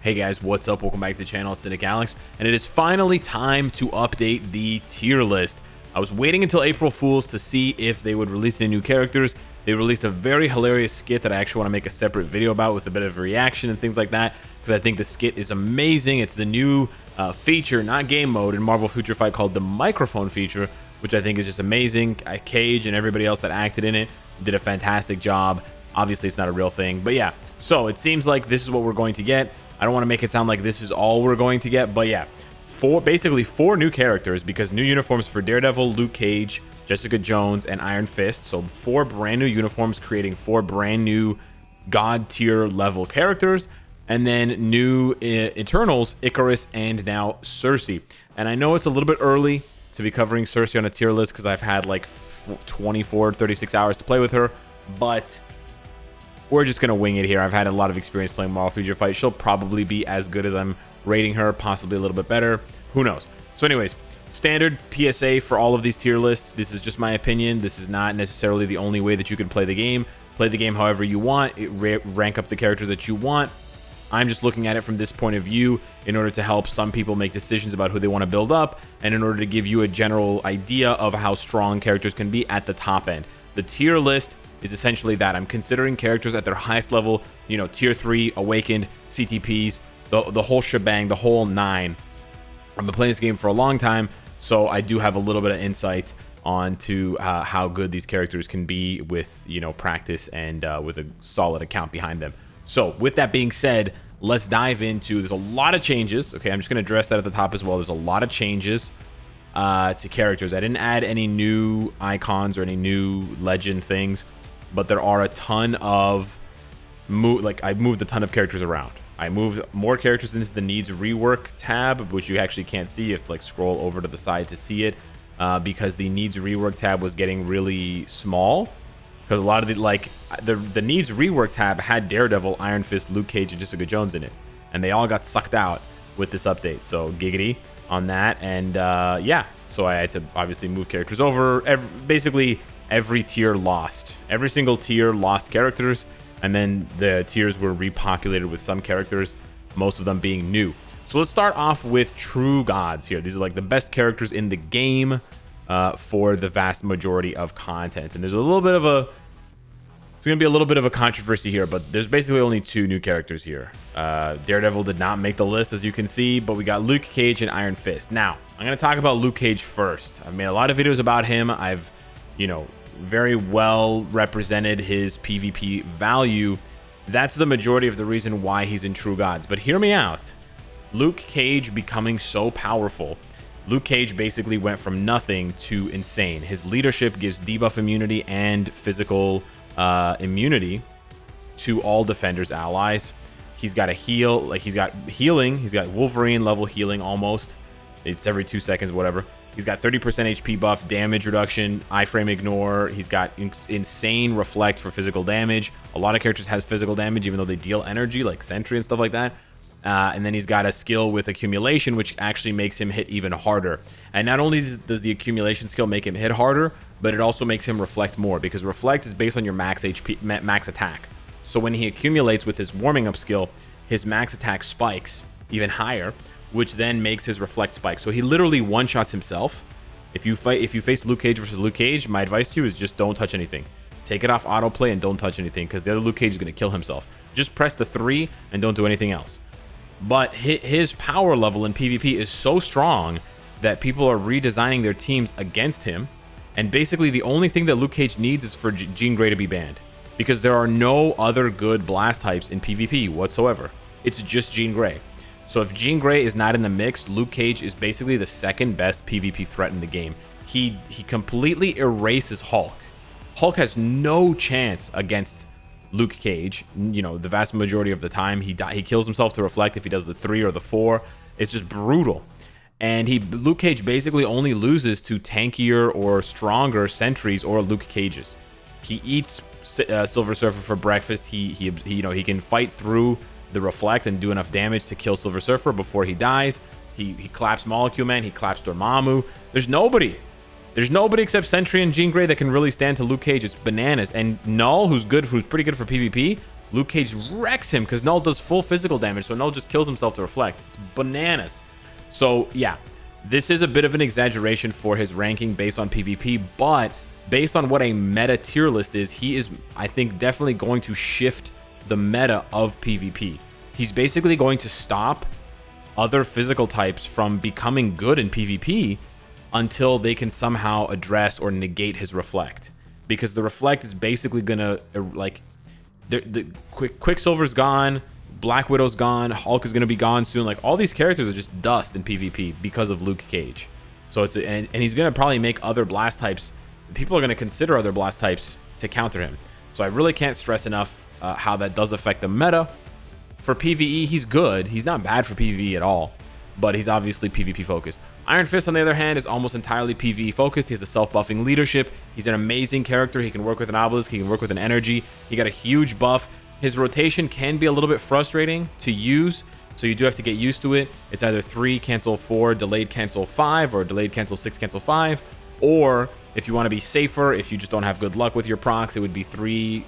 Hey guys, what's up? Welcome back to the channel, Cynicalex, and it is finally time to update the tier list. I was waiting until April Fools to see if they would release any new characters. They released a very hilarious skit that I actually want to make a separate video about with a bit of a reaction and things like that, because I think the skit is amazing. It's the new feature, not game mode, in Marvel Future Fight called the microphone feature, which I think is just amazing. Cage and everybody else that acted in it did a fantastic job. Obviously, it's not a real thing, but yeah. So it seems like this is what we're going to get. I don't want to make it sound like this is all we're going to get, but yeah, basically four new characters, because new uniforms for Daredevil, Luke Cage, Jessica Jones, and Iron Fist. So four brand new uniforms, creating four brand new god tier level characters, and then new Eternals, Icarus, and now Cersei. And I know it's a little bit early to be covering Cersei on a tier list because I've had like 36 hours to play with her, but we're just going to wing it here. I've had a lot of experience playing Marvel Future Fight. She'll probably be as good as I'm rating her, possibly a little bit better. Who knows? So anyways, standard PSA for all of these tier lists. This is just my opinion. This is not necessarily the only way that you can play the game. Play the game however you want. Rank up the characters that you want. I'm just looking at it from this point of view in order to help some people make decisions about who they want to build up, and in order to give you a general idea of how strong characters can be at the top end. The tier list is essentially that. I'm considering characters at their highest level, you know, tier 3, awakened, CTPs, the whole shebang, the whole 9. I've been playing this game for a long time, so I do have a little bit of insight onto how good these characters can be with, you know, practice and with a solid account behind them. So with that being said, let's dive into, there's a lot of changes. Okay, I'm just going to address that at the top as well. There's a lot of changes to characters. I didn't add any new icons or any new legend things, but there are a ton of I moved a ton of characters around. I moved more characters into the needs rework tab, which you actually can't see. You have to like scroll over to the side to see it, because the needs rework tab was getting really small. Because a lot of the needs rework tab had Daredevil, Iron Fist, Luke Cage, and Jessica Jones in it, and they all got sucked out with this update. So giggity on that, and yeah. So I had to obviously move characters over. Basically every tier lost. Every single tier lost characters, and then the tiers were repopulated with some characters, most of them being new. So let's start off with True Gods here. These are like the best characters in the game for the vast majority of content. And there's a little bit of a... It's going to be a little bit of a controversy here, but there's basically only two new characters here. Daredevil did not make the list, as you can see, but we got Luke Cage and Iron Fist. Now, I'm going to talk about Luke Cage first. I've made a lot of videos about him. I've, you know, very well represented his PvP value. That's the majority of the reason why he's in True Gods. But hear me out. Luke Cage becoming so powerful. Luke Cage basically went from nothing to insane. His leadership gives debuff immunity and physical immunity to all defenders allies. He's got a heal, like he's got healing. He's got Wolverine level healing almost. It's every 2 seconds, whatever. He's got 30% HP buff, damage reduction, iframe ignore. He's got insane reflect for physical damage. A lot of characters has physical damage, even though they deal energy, like Sentry and stuff like that. And then he's got a skill with accumulation, which actually makes him hit even harder. And not only does the accumulation skill make him hit harder, but it also makes him reflect more, because reflect is based on your max HP, max attack. So when he accumulates with his warming up skill, his max attack spikes even higher, which then makes his reflect spike. So he literally one-shots himself. If you face Luke Cage versus Luke Cage, my advice to you is just don't touch anything. Take it off autoplay and don't touch anything, because the other Luke Cage is going to kill himself. Just press the 3 and don't do anything else. But his power level in PvP is so strong that people are redesigning their teams against him. And basically the only thing that Luke Cage needs is for Jean Grey to be banned, because there are no other good blast types in PvP whatsoever. It's just Jean Grey. So if Jean Grey is not in the mix, Luke Cage is basically the second best PvP threat in the game. He completely erases Hulk. Hulk has no chance against Luke Cage. You know, the vast majority of the time he kills himself to reflect if he does the 3 or the 4. It's just brutal. And Luke Cage basically only loses to tankier or stronger sentries or Luke Cages. He eats Silver Surfer for breakfast. He can fight through the reflect and do enough damage to kill Silver Surfer before he dies. He claps Molecule Man. He claps Dormammu. There's nobody except Sentry and Jean Grey that can really stand to Luke Cage. It's bananas. And Null, who's pretty good for PvP, Luke Cage wrecks him because Null does full physical damage, so Null just kills himself to reflect. It's bananas. So yeah, this is a bit of an exaggeration for his ranking based on PvP, but based on what a meta tier list is, he is, I think, definitely going to shift the meta of PvP. He's basically going to stop other physical types from becoming good in PvP until they can somehow address or negate his reflect. Because the reflect is basically gonna, like, the Quicksilver's gone, Black Widow's gone, Hulk is gonna be gone soon. Like, all these characters are just dust in PvP because of Luke Cage. So it's and he's gonna probably make other blast types. People are gonna consider other blast types to counter him. So I really can't stress enough how that does affect the meta. For PvE, he's good. He's not bad for PvE at all, but he's obviously PvP focused. Iron Fist, on the other hand, is almost entirely PvE focused. He has a self-buffing leadership. He's an amazing character. He can work with an obelisk. He can work with an energy. He got a huge buff. His rotation can be a little bit frustrating to use, so you do have to get used to it. It's either 3, cancel 4, delayed cancel 5, or delayed cancel 6, cancel 5. Or if you want to be safer, if you just don't have good luck with your procs, it would be 3,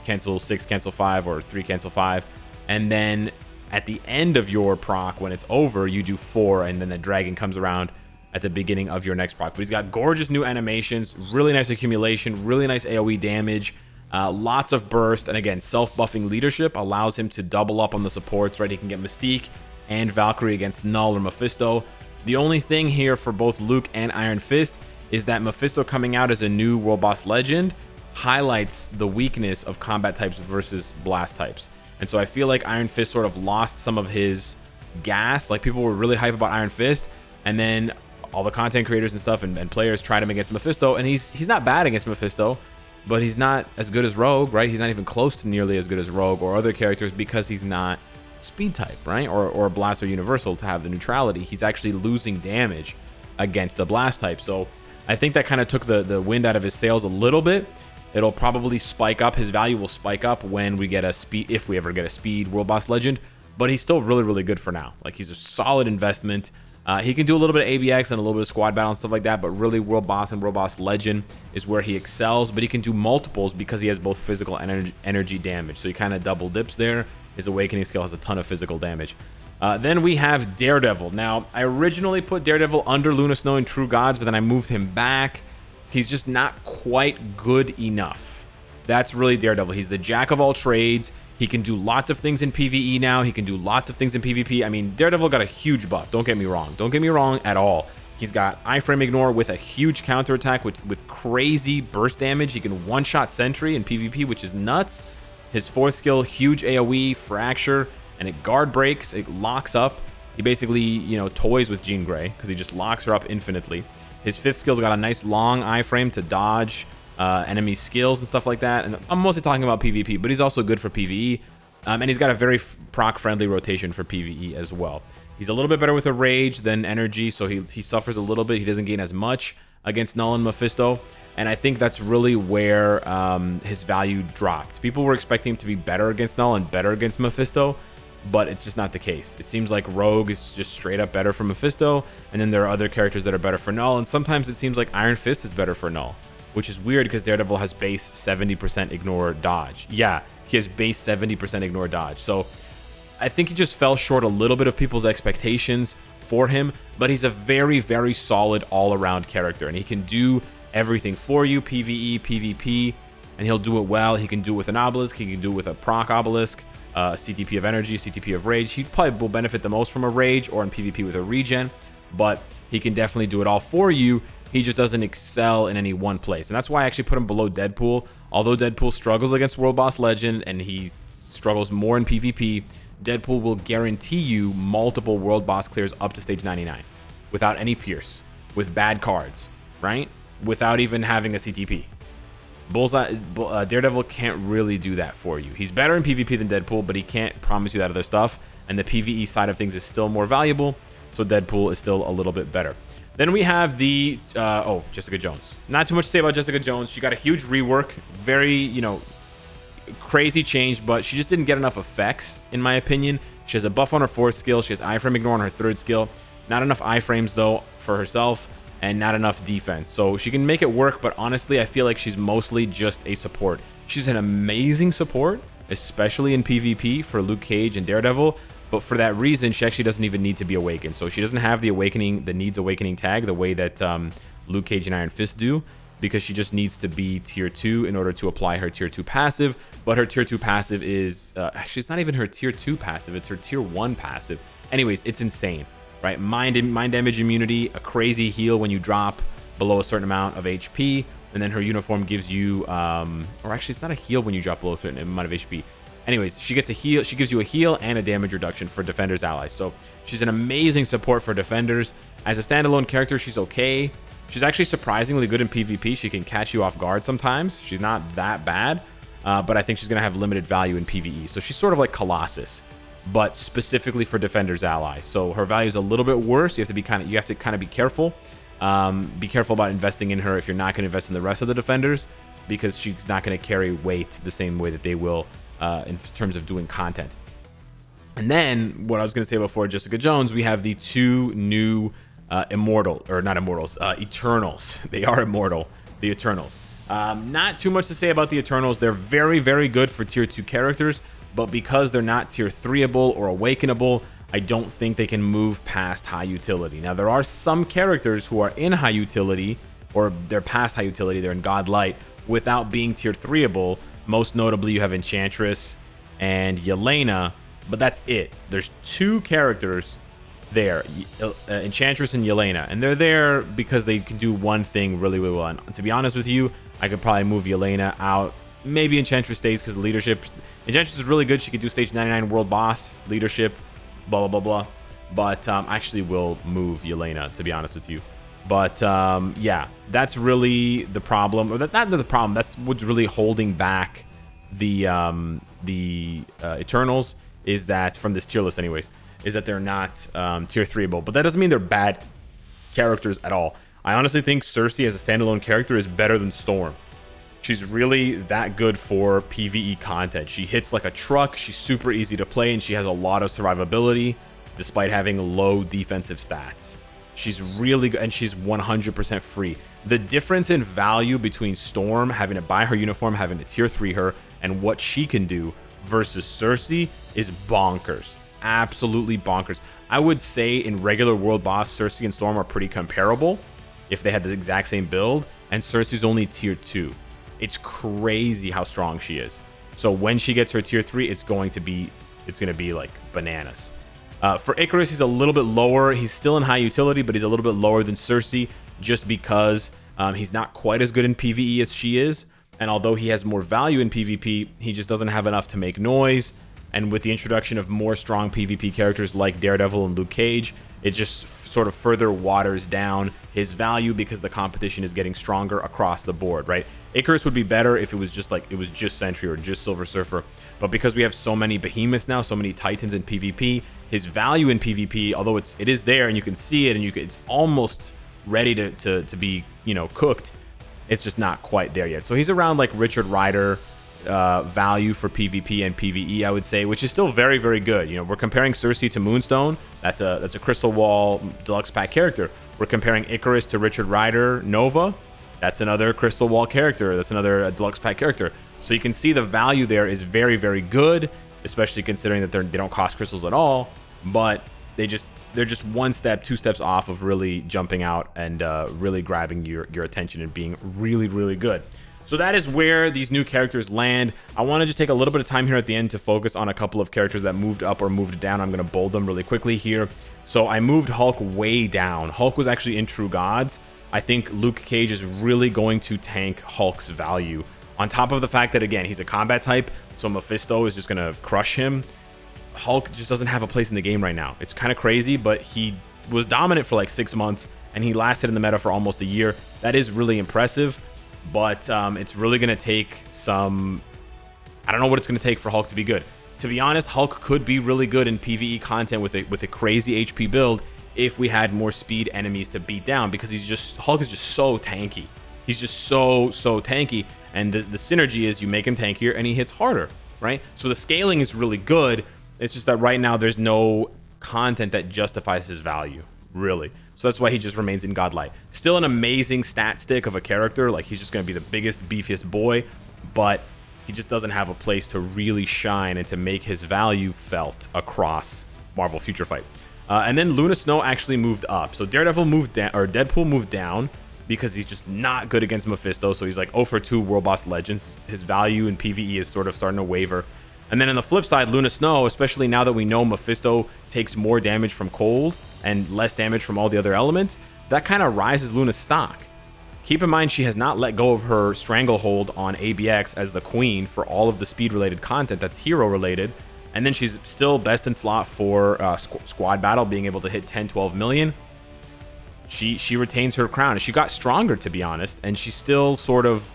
cancel 6, cancel 5, or 3, cancel 5. And then at the end of your proc, when it's over, you do 4, and then the dragon comes around at the beginning of your next proc. But he's got gorgeous new animations, really nice accumulation, really nice AoE damage, lots of burst, and again, self-buffing leadership allows him to double up on the supports, right? He can get Mystique and Valkyrie against Null or Mephisto. The only thing here for both Luke and Iron Fist is that Mephisto coming out as a new World Boss Legend highlights the weakness of combat types versus blast types. And so I feel like Iron Fist sort of lost some of his gas. Like, people were really hype about Iron Fist, and then all the content creators and stuff and players tried him against Mephisto, and he's not bad against Mephisto, but he's not as good as Rogue, right? He's not even close to nearly as good as Rogue or other characters because he's not speed type, right? Or blast or universal to have the neutrality. He's actually losing damage against the blast type. So I think that kind of took the wind out of his sails a little bit. It'll probably spike up. His value will spike up when we get a speed, if we ever get a speed World Boss Legend, but he's still really, really good for now. Like, he's a solid investment. He can do a little bit of ABX and a little bit of squad battle and stuff like that, but really World Boss and World Boss Legend is where he excels, but he can do multiples because he has both physical and energy damage. So he kind of double dips there. His Awakening skill has a ton of physical damage. Then we have Daredevil. Now, I originally put Daredevil under Luna Snow and True Gods, but then I moved him back. He's just not quite good enough. That's really Daredevil. He's the jack of all trades. He can do lots of things in PvE now. He can do lots of things in PvP. I mean, Daredevil got a huge buff. Don't get me wrong. Don't get me wrong at all. He's got iframe ignore with a huge counterattack with crazy burst damage. He can one-shot sentry in PvP, which is nuts. His 4th skill, huge AoE, fracture, and it guard breaks. It locks up. He basically, you know, toys with Jean Grey because he just locks her up infinitely. His 5th skill's got a nice long iframe to dodge enemy skills and stuff like that. And I'm mostly talking about PvP, but he's also good for PvE. And he's got a very proc-friendly rotation for PvE as well. He's a little bit better with a rage than energy, so he suffers a little bit. He doesn't gain as much against Null and Mephisto. And I think that's really where his value dropped. People were expecting him to be better against Null and better against Mephisto, but it's just not the case. It seems like Rogue is just straight up better for Mephisto, and then there are other characters that are better for Null, and sometimes it seems like Iron Fist is better for Null, which is weird because Daredevil has base 70% ignore dodge. Yeah, he has base 70% ignore dodge. So I think he just fell short a little bit of people's expectations for him, but he's a very, very solid all-around character, and he can do everything for you, PvE, PvP, and he'll do it well. He can do it with an obelisk, he can do it with a proc obelisk, CTP of energy, CTP of rage. He probably will benefit the most from a rage or in PvP with a regen, but he can definitely do it all for you. He just doesn't excel in any one place, and that's why I actually put him below Deadpool. Although Deadpool struggles against World Boss Legend and he struggles more in PvP, Deadpool will guarantee you multiple World Boss clears up to stage 99 without any pierce, with bad cards, right? Without even having a CTP. Daredevil can't really do that for you. He's better in PvP than Deadpool, but he can't promise you that other stuff, and the PvE side of things is still more valuable, so Deadpool is still a little bit better. Then we have the Jessica Jones. Not too much to say about Jessica Jones. She got a huge rework, very, you know, crazy change, but she just didn't get enough effects, in my opinion. She has a buff on her 4th skill. She has iframe ignore on her 3rd skill. Not enough iframes though for herself, and not enough defense. So she can make it work, but honestly, I feel like she's mostly just a support. She's an amazing support, especially in PvP for Luke Cage and Daredevil. But for that reason, she actually doesn't even need to be awakened. So she doesn't have the needs awakening tag the way that Luke Cage and Iron Fist do, because she just needs to be tier 2 in order to apply her tier 2 passive. But her tier 2 passive is actually, it's not even her tier 2 passive, it's her tier 1 passive. Anyways, it's insane, right? Mind damage immunity, a crazy heal when you drop below a certain amount of HP, and then her uniform gives you or actually it's not a heal when you drop below a certain amount of HP. Anyways, she gets a heal, she gives you a heal and a damage reduction for defenders allies. So she's an amazing support for defenders. As a standalone character, she's okay. She's actually surprisingly good in PvP. She can catch you off guard sometimes. She's not that bad, but I think she's gonna have limited value in PvE. So she's sort of like Colossus, but specifically for defenders allies. So her value is a little bit worse. You have to kind of be careful. Be careful about investing in her if you're not going to invest in the rest of the defenders, because she's not going to carry weight the same way that they will in terms of doing content. And then what I was going to say before Jessica Jones, we have the 2 new Eternals. They are immortal, the Eternals. Not too much to say about the Eternals. They're very, very good for tier 2 characters, but because they're not tier 3able or awakenable, I don't think they can move past high utility. Now, there are some characters who are in high utility, or they're past high utility, they're in Godlight, without being tier 3able. Most notably, you have Enchantress and Yelena, but that's it. There's 2 characters there, Enchantress and Yelena, and they're there because they can do one thing really, really well. And to be honest with you, I could probably move Yelena out. Maybe Enchantress stays because leadership. Enchantress is really good. She could do stage 99 world boss, leadership, blah, blah, blah, blah. But I actually will move Yelena, to be honest with you. But yeah, that's really the problem, or not the problem. That's what's really holding back the Eternals, is that from this tier list, anyways, is that they're not tier 3able. But that doesn't mean they're bad characters at all. I honestly think Cersei as a standalone character is better than Storm. She's really that good for PvE content. She hits like a truck. She's super easy to play, and she has a lot of survivability despite having low defensive stats. She's really good, and she's 100% free. The difference in value between Storm having to buy her uniform, having to tier 3 her, and what she can do versus Cersei is bonkers. Absolutely bonkers. I would say in regular world boss, Cersei and Storm are pretty comparable if they had the exact same build, and Cersei's only tier 2. It's crazy how strong she is. So when she gets her tier 3, it's going to be like bananas. For Icarus, he's a little bit lower. He's still in high utility, but he's a little bit lower than Cersei just because he's not quite as good in PvE as she is. And although he has more value in PvP, he just doesn't have enough to make noise. And with the introduction of more strong PvP characters like Daredevil and Luke Cage, it just sort of further waters down his value because the competition is getting stronger across the board, right? Icarus would be better if it was just Sentry or just Silver Surfer. But because we have so many behemoths now, so many titans in PvP, his value in PvP, although it is there and you can see it and it's almost ready to be, cooked, it's just not quite there yet. So he's around like Richard Rider value for PvP and PvE, I would say, which is still very, very good. We're comparing Cersei to Moonstone. That's a Crystal Wall deluxe pack character. We're comparing Icarus to Richard Rider Nova. That's another Crystal Wall character. That's another deluxe pack character. So you can see the value there is very, very good, especially considering that they don't cost crystals at all. But they're just 1 step, 2 steps off of really jumping out and really grabbing your attention and being really, really good. So that is where these new characters land. I want to just take a little bit of time here at the end to focus on a couple of characters that moved up or moved down. I'm going to bold them really quickly here. So I moved Hulk way down. Hulk was actually in True Gods. I think Luke Cage is really going to tank Hulk's value. On top of the fact that, again, he's a combat type, so Mephisto is just going to crush him. Hulk just doesn't have a place in the game right now. It's kind of crazy, but he was dominant for like 6 months, and he lasted in the meta for almost a year. That is really impressive, but it's really going to take some... I don't know what it's going to take for Hulk to be good. To be honest, Hulk could be really good in PvE content with a crazy HP build if we had more speed enemies to beat down, because Hulk is just so tanky. He's just so tanky, and the synergy is you make him tankier and he hits harder, right? So the scaling is really good. It's just that right now there's no content that justifies his value, really. So that's why he just remains in Godlight. Still an amazing stat stick of a character. Like, he's just going to be the biggest, beefiest boy, but he just doesn't have a place to really shine and to make his value felt across Marvel Future Fight. And then Luna Snow actually moved up. So Daredevil moved down, or Deadpool moved down because he's just not good against Mephisto. So he's like 0 for 2 World Boss Legends. His value in PvE is sort of starting to waver. And then on the flip side, Luna Snow, especially now that we know Mephisto takes more damage from cold and less damage from all the other elements, that kind of rises Luna's stock. Keep in mind, she has not let go of her stranglehold on ABX as the queen for all of the speed-related content that's hero-related. And then she's still best in slot for squad battle, being able to hit 10, 12 million. She retains her crown. And she got stronger, to be honest. And she's still sort of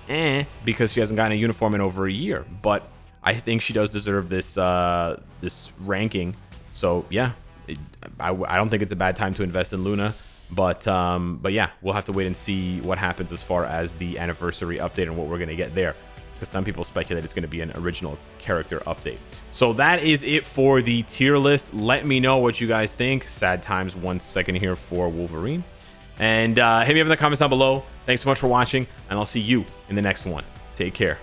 because she hasn't gotten a uniform in over a year. But I think she does deserve this this ranking. So yeah, I don't think it's a bad time to invest in Luna. But yeah, we'll have to wait and see what happens as far as the anniversary update and what we're gonna get there. Because some people speculate it's going to be an original character update. So that is it for the tier list. Let me know what you guys think. Sad times 1 second here for Wolverine. And hit me up in the comments down below. Thanks so much for watching, and I'll see you in the next one. Take care.